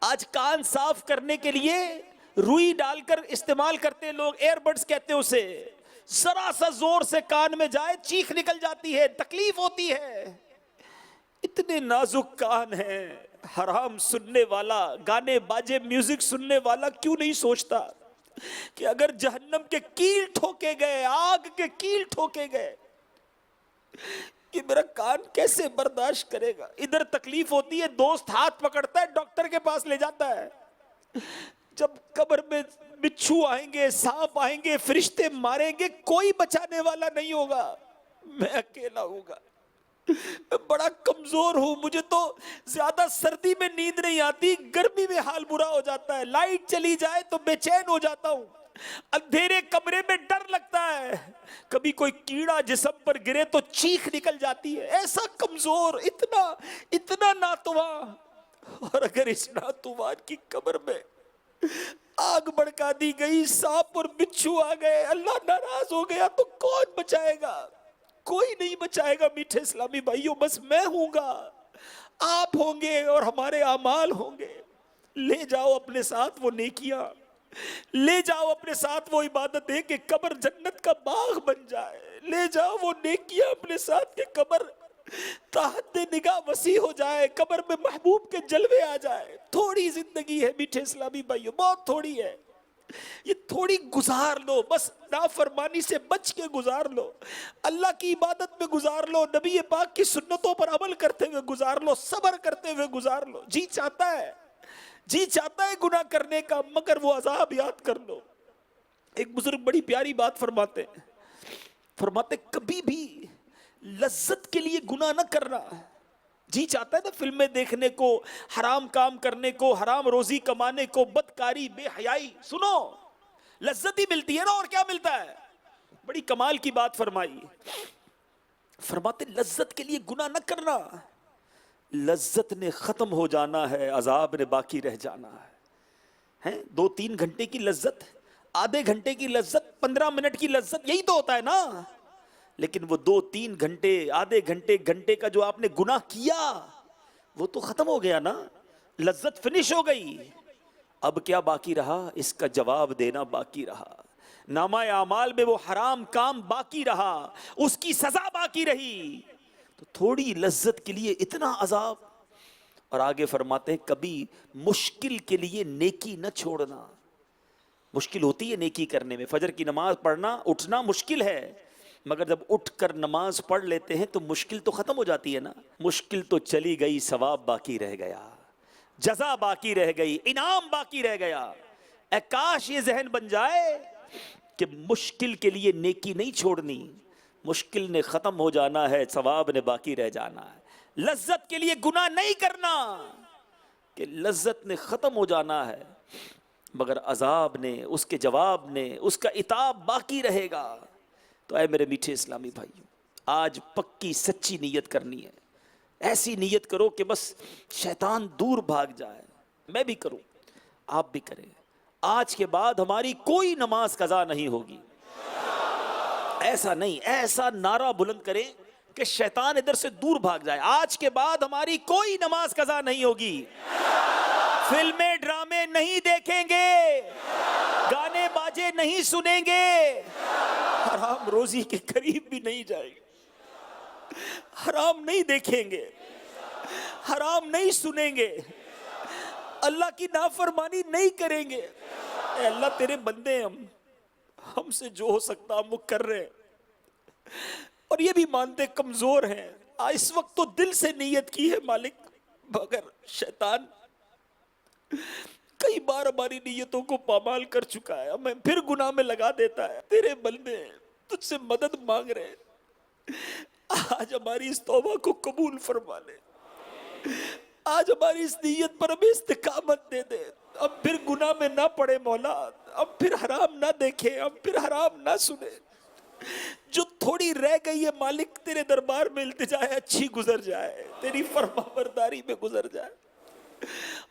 آج کان صاف کرنے کے لیے روئی ڈال کر استعمال کرتے ہیں لوگ ایئر بڈز کہتے ہیں اسے ذرا سا زور سے کان میں جائے چیخ نکل جاتی ہے تکلیف ہوتی ہے اتنے نازک کان ہیں حرام سننے والا گانے باجے میوزک سننے والا کیوں نہیں سوچتا کہ اگر جہنم کے کیل ٹھوکے گئے آگ کے کیل ٹھوکے گئے کہ میرا کان کیسے برداشت کرے گا ادھر تکلیف ہوتی ہے دوست ہاتھ پکڑتا ہے ڈاکٹر کے پاس لے جاتا ہے جب قبر میں بچھو آئیں گے سانپ آئیں گے فرشتے ماریں گے کوئی بچانے والا نہیں ہوگا میں اکیلا ہوں گا میں بڑا کمزور ہوں مجھے تو زیادہ سردی میں نیند نہیں آتی گرمی میں حال برا ہو جاتا ہے لائٹ چلی جائے تو بے چین ہو جاتا ہوں اندھیرے کمرے میں ڈر لگتا ہے کبھی کوئی کیڑا جسم پر گرے تو چیخ نکل جاتی ہے ایسا کمزور اتنا ناتواں اور اگر اس ناتواں کی قبر میں آگ بڑکا دی گئی سانپ اور بچھو آ گئے اللہ ناراض ہو گیا تو کون بچائے گا کوئی نہیں بچائے گا میٹھے اسلامی بھائیوں بس میں ہوں گا آپ ہوں گے اور ہمارے اعمال ہوں گے لے جاؤ اپنے ساتھ وہ نیکیاں لے جاؤ اپنے ساتھ وہ عبادتیں کہ قبر جنت کا باغ بن جائے لے جاؤ وہ نیکیاں اپنے ساتھ کہ قبر تحت نگاہ وسیع ہو جائے قبر میں محبوب کے جلوے آ جائے تھوڑی زندگی ہے میٹھے اسلامی بھائیوں بہت تھوڑی ہے یہ تھوڑی گزار لو بس نافرمانی سے بچ کے گزار لو اللہ کی عبادت میں گزار لو نبی پاک کی سنتوں پر عمل کرتے ہوئے گزار لو صبر کرتے ہوئے گزار لو جی چاہتا ہے گناہ کرنے کا مگر وہ عذاب یاد کر لو ایک بزرگ بڑی پیاری بات فرماتے کبھی بھی لذت کے لیے گناہ نہ کرنا جی چاہتا ہے نا فلمیں دیکھنے کو، حرام کام کرنے کو، حرام روزی کمانے کو، بدکاری، بے حیائی. سنو، لذت ہی ملتی ہے نا، اور کیا ملتا ہے؟ بڑی کمال کی بات فرمائی. فرماتے لذت کے لیے گناہ نہ کرنا، لذت نے ختم ہو جانا ہے، عذاب نے باقی رہ جانا ہے. 2-3 گھنٹے کی لذت، آدھے گھنٹے کی لذت، 15 منٹ کی لذت، یہی تو ہوتا ہے نا. لیکن وہ 2-3 گھنٹے، آدھے گھنٹے، گھنٹے کا جو آپ نے گناہ کیا وہ تو ختم ہو گیا نا، لذت فنش ہو گئی. اب کیا باقی رہا؟ اس کا جواب دینا باقی رہا. نامہ اعمال میں وہ حرام کام باقی رہا، اس کی سزا باقی رہی. تو تھوڑی لذت کے لیے اتنا عذاب. اور آگے فرماتے ہیں کبھی مشکل کے لیے نیکی نہ چھوڑنا. مشکل ہوتی ہے نیکی کرنے میں، فجر کی نماز پڑھنا، اٹھنا مشکل ہے، مگر جب اٹھ کر نماز پڑھ لیتے ہیں تو مشکل تو ختم ہو جاتی ہے نا. مشکل تو چلی گئی، ثواب باقی رہ گیا، جزا باقی رہ گئی، انعام باقی رہ گیا. اے کاش یہ ذہن بن جائے کہ مشکل کے لیے نیکی نہیں چھوڑنی، مشکل نے ختم ہو جانا ہے، ثواب نے باقی رہ جانا ہے. لذت کے لیے گناہ نہیں کرنا کہ لذت نے ختم ہو جانا ہے، مگر عذاب نے، اس کے جواب نے، اس کا عتاب باقی رہے گا. تو اے میرے میٹھے اسلامی بھائیوں، آج پکی سچی نیت کرنی ہے. ایسی نیت کرو کہ بس شیطان دور بھاگ جائے. میں بھی کروں، آپ بھی کریں. آج کے بعد ہماری کوئی نماز قضا نہیں ہوگی. ایسا نہیں، ایسا نعرہ بلند کریں کہ شیطان ادھر سے دور بھاگ جائے. آج کے بعد ہماری کوئی نماز قضا نہیں ہوگی، فلمیں ڈرامے نہیں دیکھیں گے، گانے باجے نہیں سنیں گے، حرام روزی کے قریب بھی نہیں جائیں گے، حرام نہیں دیکھیں گے، حرام نہیں سنیں گے، اللہ کی نافرمانی نہیں کریں گے. اے اللہ تیرے بندے ہیں ہم سے جو ہو سکتا ہم وہ کر رہے ہیں، اور یہ بھی مانتے کمزور ہیں. اس وقت تو دل سے نیت کی ہے مالک، مگر شیطان کئی بار ہماری نیتوں کو پامال کر چکا ہے، ہمیں پھر گناہ میں لگا دیتا ہے. تیرے بندے تجھ سے مدد مانگ رہے ہیں، آج ہماری اس توبہ کو قبول فرما لے، آج ہماری اس نیت پر ہمیں استقامت دے دے. اب پھر گناہ میں نہ پڑے مولا، اب پھر حرام نہ دیکھیں، اب پھر حرام نہ سنیں. جو تھوڑی رہ گئی ہے مالک تیرے دربار میں التجا ہے، اچھی گزر جائے، تیری فرما برداری میں گزر جائے.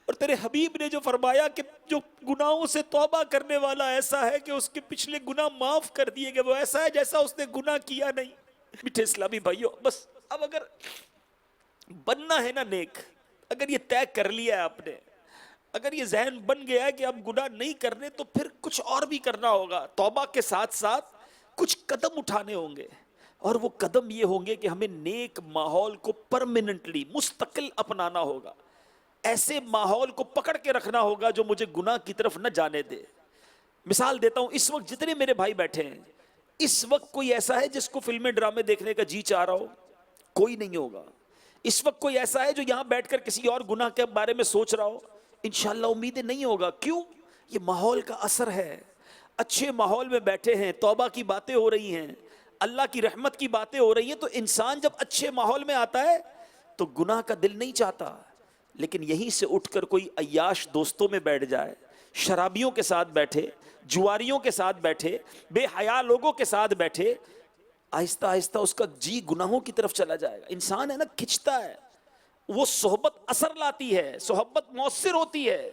اور تیرے حبیب نے جو فرمایا کہ جو گناہوں سے توبہ کرنے والا ایسا ہے کہ اس کے پچھلے گناہ معاف کر دیے گئے، وہ ایسا ہے جیسا اس نے گناہ کیا نہیں. میٹھے اسلامی بھائیوں، بس اب اگر بننا ہے نا نیک، اگر یہ طے کر لیا ہے آپ نے، اگر یہ ذہن بن گیا ہے کہ اب گناہ نہیں کرنے، تو پھر کچھ اور بھی کرنا ہوگا. توبہ کے ساتھ ساتھ کچھ قدم اٹھانے ہوں گے، اور وہ قدم یہ ہوں گے کہ ہمیں نیک ماحول کو پرماننٹلی مستقل اپنانا ہوگا. ایسے ماحول کو پکڑ کے رکھنا ہوگا جو مجھے گناہ کی طرف نہ جانے دے. مثال دیتا ہوں، اس وقت جتنے میرے بھائی بیٹھے ہیں، اس وقت کوئی ایسا ہے جس کو فلمیں ڈرامے دیکھنے کا جی چاہ رہا ہو؟ کوئی نہیں ہوگا. اس وقت کوئی ایسا ہے جو یہاں بیٹھ کر کسی اور گناہ کے بارے میں سوچ رہا ہو؟ انشاءاللہ امیدیں نہیں ہوگا. کیوں؟ یہ ماحول کا اثر ہے. اچھے ماحول میں بیٹھے ہیں، توبہ کی باتیں ہو رہی ہیں، اللہ کی رحمت کی باتیں ہو رہی ہیں، تو انسان جب اچھے ماحول میں آتا ہے تو گناہ کا دل نہیں چاہتا. لیکن یہیں سے اٹھ کر کوئی عیاش دوستوں میں بیٹھ جائے، شرابیوں کے ساتھ بیٹھے، جواریوں کے ساتھ بیٹھے، بے حیا لوگوں کے ساتھ بیٹھے، آہستہ آہستہ اس کا جی گناہوں کی طرف چلا جائے گا. انسان ہے نا، کھنچتا ہے، وہ صحبت اثر لاتی ہے، صحبت مؤثر ہوتی ہے.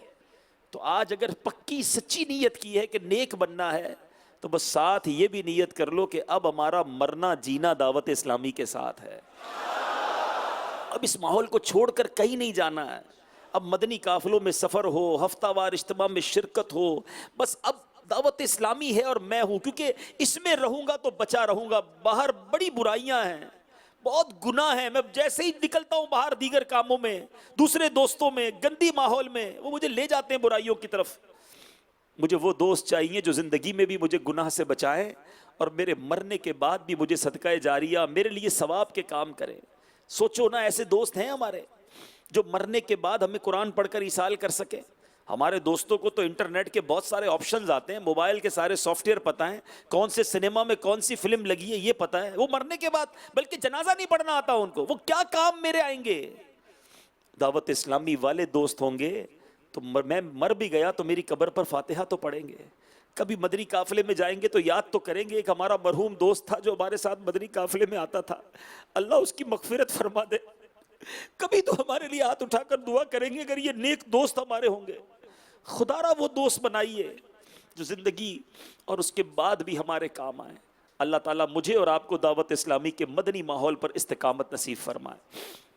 تو آج اگر پکی سچی نیت کی ہے کہ نیک بننا ہے، تو بس ساتھ یہ بھی نیت کر لو کہ اب ہمارا مرنا جینا دعوت اسلامی کے ساتھ ہے. اب اس ماحول کو چھوڑ کر کہیں نہیں جانا ہے. اب مدنی قافلوں میں سفر ہو، ہفتہ وار اجتماع میں شرکت ہو، بس اب دعوت اسلامی ہے اور میں ہوں، کیونکہ اس میں رہوں گا تو بچا رہوں گا. باہر بڑی برائیاں ہیں، بہت گناہ ہیں. میں جیسے ہی نکلتا ہوں باہر دیگر کاموں میں، دوسرے دوستوں میں، گندی ماحول میں، وہ مجھے لے جاتے ہیں برائیوں کی طرف. مجھے وہ دوست چاہیے جو زندگی میں بھی مجھے گناہ سے بچائیں، اور میرے مرنے کے بعد بھی مجھے صدقہ جاریہ، میرے لیے ثواب کے کام کریں. سوچو نا، ایسے دوست ہیں ہمارے جو مرنے کے بعد ہمیں قرآن پڑھ کر ایصال کر سکے. ہمارے دوستوں کو تو انٹرنیٹ کے بہت سارے آپشنز آتے ہیں، موبائل کے سارے سافٹ ویئر پتہ ہیں، کون سے سنیما میں کون سی فلم لگی ہے یہ پتہ ہے. وہ مرنے کے بعد بلکہ جنازہ نہیں پڑھنا آتا ان کو، وہ کیا کام میرے آئیں گے. دعوت اسلامی والے دوست ہوں گے تو میں مر بھی گیا تو میری قبر پر فاتحہ تو پڑھیں گے. کبھی مدنی قافلے میں جائیں گے تو یاد تو کریں گے ایک ہمارا مرحوم دوست تھا جو ہمارے ساتھ مدنی قافلے میں آتا تھا, اللہ اس کی مغفرت فرما دے. کبھی تو ہمارے لیے ہاتھ اٹھا کر دعا کریں گے اگر یہ نیک دوست ہمارے ہوں گے. خدا را وہ دوست بنائیے جو زندگی اور اس کے بعد بھی ہمارے کام آئیں. اللہ تعالیٰ مجھے اور آپ کو دعوت اسلامی کے مدنی ماحول پر استقامت نصیب فرمائے.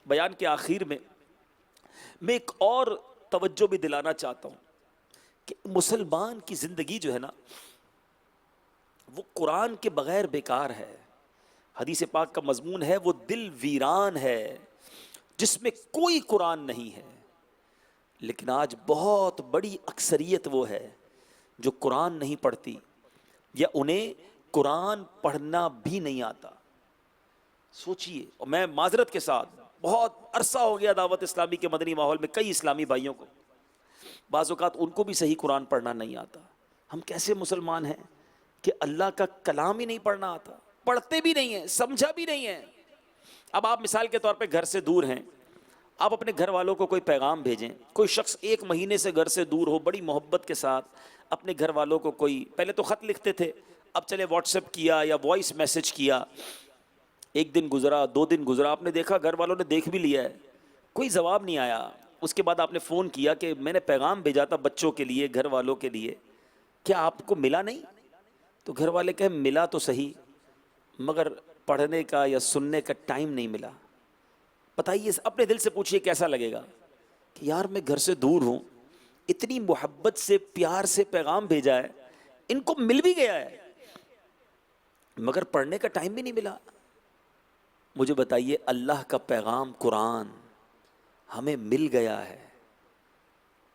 بیان کے آخر میں ایک اور توجہ بھی دلانا چاہتا ہوں کہ مسلمان کی زندگی جو ہے نا وہ قرآن کے بغیر بیکار ہے. حدیث پاک کا مضمون ہے وہ دل ویران ہے جس میں کوئی قرآن نہیں ہے. لیکن آج بہت بڑی اکثریت وہ ہے جو قرآن نہیں پڑھتی یا انہیں قرآن پڑھنا بھی نہیں آتا. سوچئے, اور میں معذرت کے ساتھ بہت عرصہ ہو گیا دعوت اسلامی کے مدنی ماحول میں کئی اسلامی بھائیوں کو بعض اوقات ان کو بھی صحیح قرآن پڑھنا نہیں آتا. ہم کیسے مسلمان ہیں کہ اللہ کا کلام ہی نہیں پڑھنا آتا, پڑھتے بھی نہیں ہیں, سمجھا بھی نہیں ہے. اب آپ مثال کے طور پہ گھر سے دور ہیں, آپ اپنے گھر والوں کو کوئی پیغام بھیجیں. کوئی شخص 1 مہینے سے گھر سے دور ہو, بڑی محبت کے ساتھ اپنے گھر والوں کو کوئی, پہلے تو خط لکھتے تھے, اب چلے واٹس ایپ کیا یا وائس میسج کیا. 1 دن گزرا, 2 دن گزرا, آپ نے دیکھا گھر والوں نے دیکھ بھی لیا ہے, کوئی جواب نہیں آیا. اس کے بعد آپ نے فون کیا کہ میں نے پیغام بھیجا تھا بچوں کے لیے, گھر والوں کے لیے, کیا آپ کو ملا نہیں؟ تو گھر والے کہے ملا تو صحیح مگر پڑھنے کا یا سننے کا ٹائم نہیں ملا. بتائیے, اپنے دل سے پوچھئے کیسا لگے گا کہ یار میں گھر سے دور ہوں, اتنی محبت سے پیار سے پیغام بھیجا ہے, ان کو مل بھی گیا ہے مگر پڑھنے کا ٹائم بھی نہیں ملا. مجھے بتائیے اللہ کا پیغام قرآن ہمیں مل گیا ہے,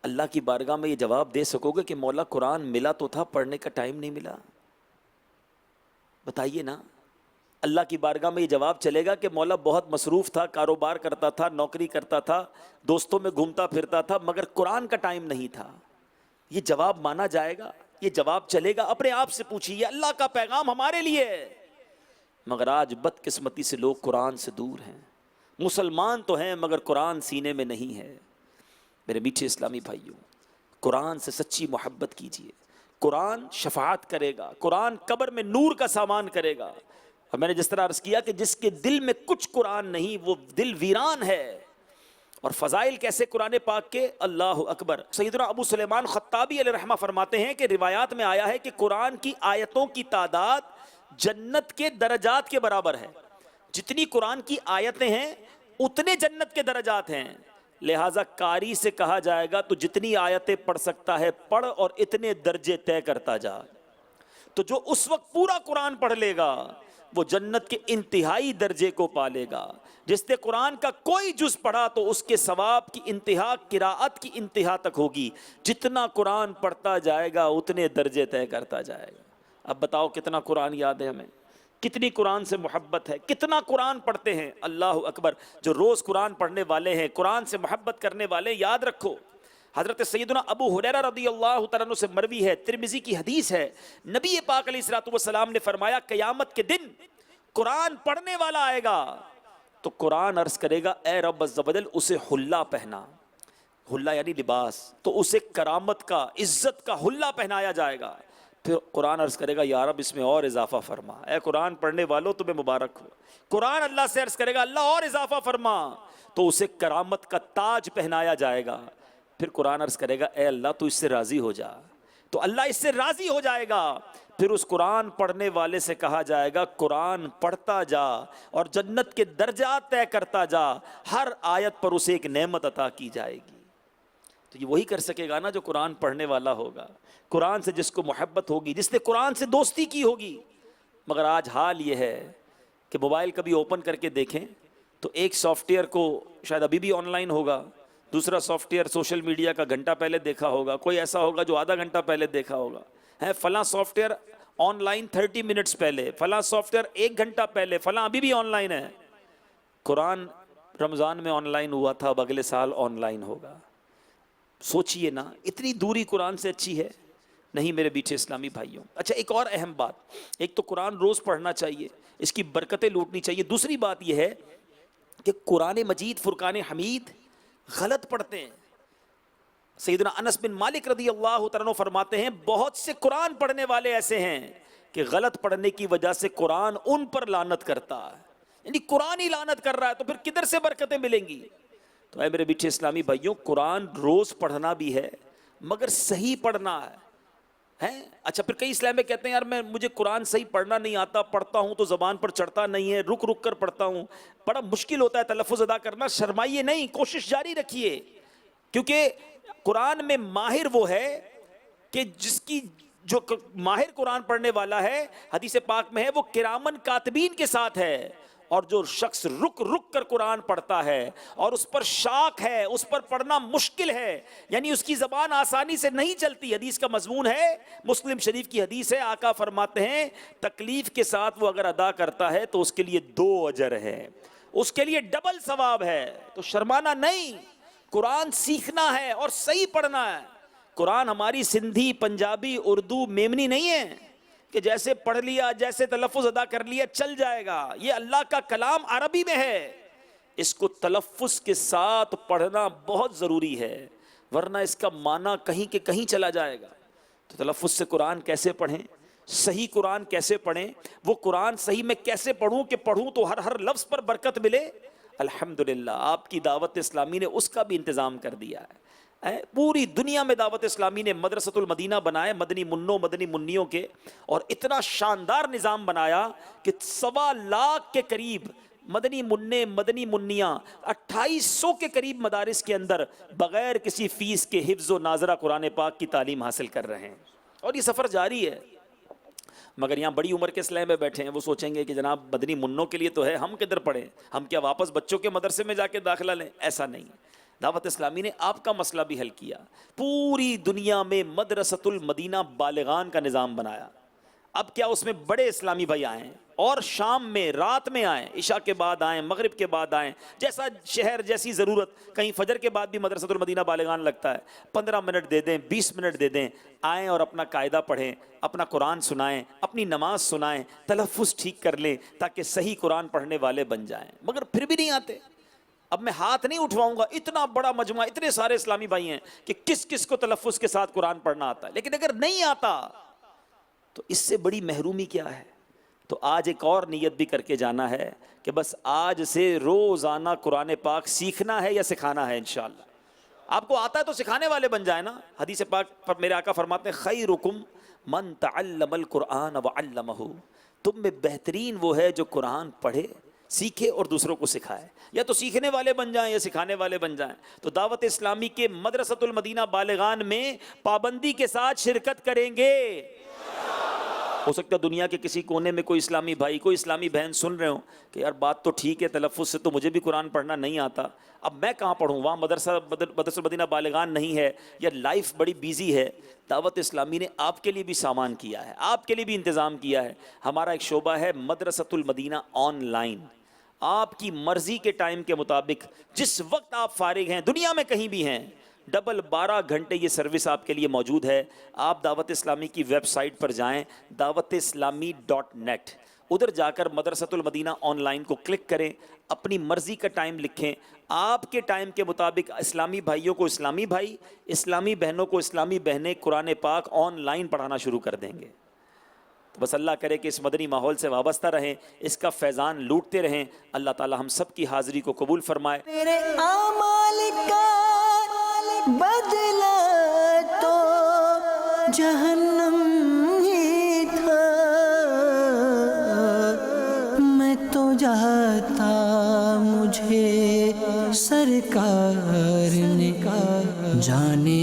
اللہ کی بارگاہ میں یہ جواب دے سکو گے کہ مولا قرآن ملا تو تھا, پڑھنے کا ٹائم نہیں ملا؟ بتائیے نا. اللہ کی بارگاہ میں یہ جواب چلے گا کہ مولا بہت مصروف تھا, کاروبار کرتا تھا, نوکری کرتا تھا, دوستوں میں گھومتا پھرتا تھا, مگر قرآن کا ٹائم نہیں تھا؟ یہ جواب مانا جائے گا؟ یہ جواب چلے گا؟ اپنے آپ سے پوچھیے. اللہ کا پیغام ہمارے لیے ہے مگر آج بدقسمتی سے لوگ قرآن سے دور ہیں. مسلمان تو ہیں مگر قرآن سینے میں نہیں ہے. میرے میٹھے اسلامی بھائیوں, قرآن سے سچی محبت کیجیے. قرآن شفاعت کرے گا, قرآن قبر میں نور کا سامان کرے گا. اور میں نے جس طرح عرض کیا کہ جس کے دل میں کچھ قرآن نہیں وہ دل ویران ہے. اور فضائل کیسے قرآن پاک کے, اللہ اکبر. سیدنا ابو سلیمان خطابی علیہ رحمہ فرماتے ہیں کہ روایات میں آیا ہے کہ قرآن کی آیتوں کی تعداد جنت کے درجات کے برابر ہے. جتنی قرآن کی آیتیں ہیں اتنے جنت کے درجات ہیں. لہٰذا قاری سے کہا جائے گا تو جتنی آیتیں پڑھ سکتا ہے پڑھ اور اتنے درجے طے کرتا جا. تو جو اس وقت پورا قرآن پڑھ لے گا وہ جنت کے انتہائی درجے کو پالے گا. جس نے قرآن کا کوئی جز پڑھا تو اس کے ثواب کی انتہا قراءت کی انتہا تک ہوگی. جتنا قرآن پڑھتا جائے گا اتنے درجے طے کرتا جائے گا. اب بتاؤ کتنا قرآن یاد ہے ہمیں, کتنی قرآن سے محبت ہے, کتنا قرآن پڑھتے ہیں. اللہ اکبر. جو روز قرآن پڑھنے والے ہیں, قرآن سے محبت کرنے والے, یاد رکھو حضرت سیدنا ابو ہریرہ رضی اللہ تعالیٰ عنہ سے مروی ہے, ترمذی کی حدیث ہے, نبی پاک علیہ الصلوۃ والسلام نے فرمایا قیامت کے دن قرآن پڑھنے والا آئے گا تو قرآن عرض کرے گا اے رب عز و جل اسے حلہ پہنا. حلہ یعنی لباس, تو اسے کرامت کا, عزت کا حلہ پہنایا جائے گا. پھر قرآن عرض کرے گا یا رب اس میں اور اضافہ فرما. اے قرآن پڑھنے والوں تمہیں مبارک ہو. قرآن اللہ سے عرض کرے گا اللہ اور اضافہ فرما, تو اسے کرامت کا تاج پہنایا جائے گا. پھر قرآن عرض کرے گا اے اللہ تو اس سے راضی ہو جا, تو اللہ اس سے راضی ہو جائے گا. پھر اس قرآن پڑھنے والے سے کہا جائے گا قرآن پڑھتا جا اور جنت کے درجات طے کرتا جا, ہر آیت پر اسے ایک نعمت عطا کی جائے گی. تو یہ وہی کر سکے گا نا جو قرآن پڑھنے والا ہوگا, قرآن سے جس کو محبت ہوگی, جس نے قرآن سے دوستی کی ہوگی. مگر آج حال یہ ہے کہ موبائل کبھی اوپن کر کے دیکھیں تو ایک سافٹ ویئر کو شاید ابھی بھی آن لائن ہوگا, دوسرا سافٹ ویئر سوشل میڈیا کا گھنٹہ پہلے دیکھا ہوگا, کوئی ایسا ہوگا جو آدھا گھنٹہ پہلے دیکھا ہوگا. ہے فلاں soft where on line 30 minutes پہلے, فلاں سافٹ ویئر 1 گھنٹہ پہلے, فلاں ابھی بھی آن لائن ہے. قرآن رمضان میں آن لائن ہوا تھا, اب اگلے سال آن لائن ہوگا. سوچئے نا, اتنی دوری قرآن سے اچھی ہے نہیں میرے بیٹھے اسلامی بھائیوں. اچھا ایک اور اہم بات, ایک تو قرآن روز پڑھنا چاہیے, اس کی برکتیں لوٹنی چاہیے. دوسری بات یہ ہے کہ قرآن مجید فرقان حمید غلط پڑھتے ہیں. سیدنا انس بن مالک رضی اللہ تعالیٰ عنہ فرماتے ہیں بہت سے قرآن پڑھنے والے ایسے ہیں کہ غلط پڑھنے کی وجہ سے قرآن ان پر لعنت کرتا ہے. یعنی قرآن ہی لعنت کر رہا ہے تو پھر کدھر سے برکتیں ملیں گی؟ تو اے میرے میٹھے اسلامی بھائیوں، قرآن روز پڑھنا بھی ہے مگر صحیح پڑھنا ہے. اچھا، پھر کئی اسلام میں کہتے ہیں یار مجھے قرآن صحیح پڑھنا نہیں آتا، پڑھتا ہوں تو زبان پر چڑھتا نہیں ہے، رک رک کر پڑھتا ہوں، بڑا مشکل ہوتا ہے تلفظ ادا کرنا. شرمائیے نہیں، کوشش جاری رکھیے، کیونکہ قرآن میں ماہر وہ ہے کہ جس کی جو ماہر قرآن پڑھنے والا ہے، حدیث پاک میں ہے، وہ کرامن کاتبین کے ساتھ ہے. اور جو شخص رک رک کر قرآن پڑھتا ہے اور اس پر شاق ہے، اس پر پڑھنا مشکل ہے، یعنی اس کی زبان آسانی سے نہیں چلتی. حدیث کا مضمون ہے، مسلم شریف کی حدیث ہے، آقا فرماتے ہیں تکلیف کے ساتھ وہ اگر ادا کرتا ہے تو اس کے لیے 2 اجر ہے، اس کے لیے ڈبل ثواب ہے. تو شرمانا نہیں، قرآن سیکھنا ہے اور صحیح پڑھنا ہے. قرآن ہماری سندھی، پنجابی، اردو، میمنی نہیں ہے کہ جیسے پڑھ لیا، جیسے تلفظ ادا کر لیا چل جائے گا. یہ اللہ کا کلام عربی میں ہے، اس کو تلفظ کے ساتھ پڑھنا بہت ضروری ہے، ورنہ اس کا معنی کہیں کہ کہیں چلا جائے گا. تو تلفظ سے قرآن کیسے پڑھیں، صحیح قرآن کیسے پڑھیں، وہ قرآن صحیح میں کیسے پڑھوں کہ پڑھوں تو ہر لفظ پر برکت ملے. الحمدللہ آپ کی دعوت اسلامی نے اس کا بھی انتظام کر دیا ہے. پوری دنیا میں دعوت اسلامی نے مدرسۃ المدینہ بنائے، مدنی منوں، مدنی منیوں کے، اور اتنا شاندار نظام بنایا کہ 1.25 لاکھ کے قریب مدنی منع، مدنی منیاں 2800 کے قریب مدارس کے اندر بغیر کسی فیس کے حفظ و ناظرہ قرآن پاک کی تعلیم حاصل کر رہے ہیں. اور یہ سفر جاری ہے. مگر یہاں بڑی عمر کے اسلام میں بیٹھے ہیں، وہ سوچیں گے کہ جناب مدنی منوں کے لیے تو ہے، ہم کدھر پڑھیں، ہم کیا واپس بچوں کے مدرسے میں جا کے داخلہ لیں؟ ایسا نہیں. دعوت اسلامی نے آپ کا مسئلہ بھی حل کیا. پوری دنیا میں مدرسۃ المدینہ بالغان کا نظام بنایا. اب کیا اس میں بڑے اسلامی بھائی آئیں اور شام میں، رات میں آئیں، عشاء کے بعد آئیں، مغرب کے بعد آئیں، جیسا شہر جیسی ضرورت. کہیں فجر کے بعد بھی مدرسۃ المدینہ بالغان لگتا ہے، 15 منٹ دے دیں، 20 منٹ دے دیں، آئیں اور اپنا قاعدہ پڑھیں، اپنا قرآن سنائیں، اپنی نماز سنائیں، تلفظ ٹھیک کر لیں تاکہ صحیح قرآن پڑھنے والے بن جائیں. مگر پھر بھی نہیں آتے. اب میں ہاتھ نہیں اٹھواؤں گا، اتنا بڑا مجموعہ، اتنے سارے اسلامی بھائی ہیں کہ کس کس کو تلفظ کے ساتھ قرآن پڑھنا آتا ہے. لیکن اگر نہیں آتا تو اس سے بڑی محرومی کیا ہے؟ تو آج ایک اور نیت بھی کر کے جانا ہے کہ بس آج سے روزانہ قرآن پاک سیکھنا ہے یا سکھانا ہے. انشاءاللہ آپ کو آتا ہے تو سکھانے والے بن جائیں نا. حدیث پاک پر میرے آقا فرماتے ہیں خیرکم من تعلم القرآن وعلمہ، تم میں بہترین وہ ہے جو قرآن پڑھے، سیکھے اور دوسروں کو سکھائے. یا تو سیکھنے والے بن جائیں یا سکھانے والے بن جائیں. تو دعوت اسلامی کے مدرسۃ المدینہ بالغان میں پابندی کے ساتھ شرکت کریں گے. ہو سکتا ہے دنیا کے کسی کونے میں کوئی اسلامی بھائی، کوئی اسلامی بہن سن رہے ہوں کہ یار بات تو ٹھیک ہے، تلفظ سے تو مجھے بھی قرآن پڑھنا نہیں آتا، اب میں کہاں پڑھوں، وہاں مدرسہ مدینہ بالغان نہیں ہے یا لائف بڑی بیزی ہے. دعوت اسلامی نے آپ کے لیے بھی سامان کیا ہے، آپ کے لیے بھی انتظام کیا ہے. ہمارا ایک شعبہ ہے مدرسۃ المدینہ آن لائن. آپ کی مرضی کے ٹائم کے مطابق جس وقت آپ فارغ ہیں، دنیا میں کہیں بھی ہیں، 12 گھنٹے یہ سروس آپ کے لیے موجود ہے. آپ دعوت اسلامی کی ویب سائٹ پر جائیں dawateislami.net، ادھر جا کر مدرسۃ المدینہ آن لائن کو کلک کریں، اپنی مرضی کا ٹائم لکھیں، آپ کے ٹائم کے مطابق اسلامی بھائیوں کو اسلامی بھائی، اسلامی بہنوں کو اسلامی بہنیں قرآن پاک آن لائن پڑھانا شروع کر دیں گے. بس اللہ کرے کہ اس مدنی ماحول سے وابستہ رہیں، اس کا فیضان لوٹتے رہیں. اللہ تعالی ہم سب کی حاضری کو قبول فرمائے. میرے اعمال کا بدلہ تو جہنم ہی تھا، میں تو جاتا مجھے سرکار نے جانے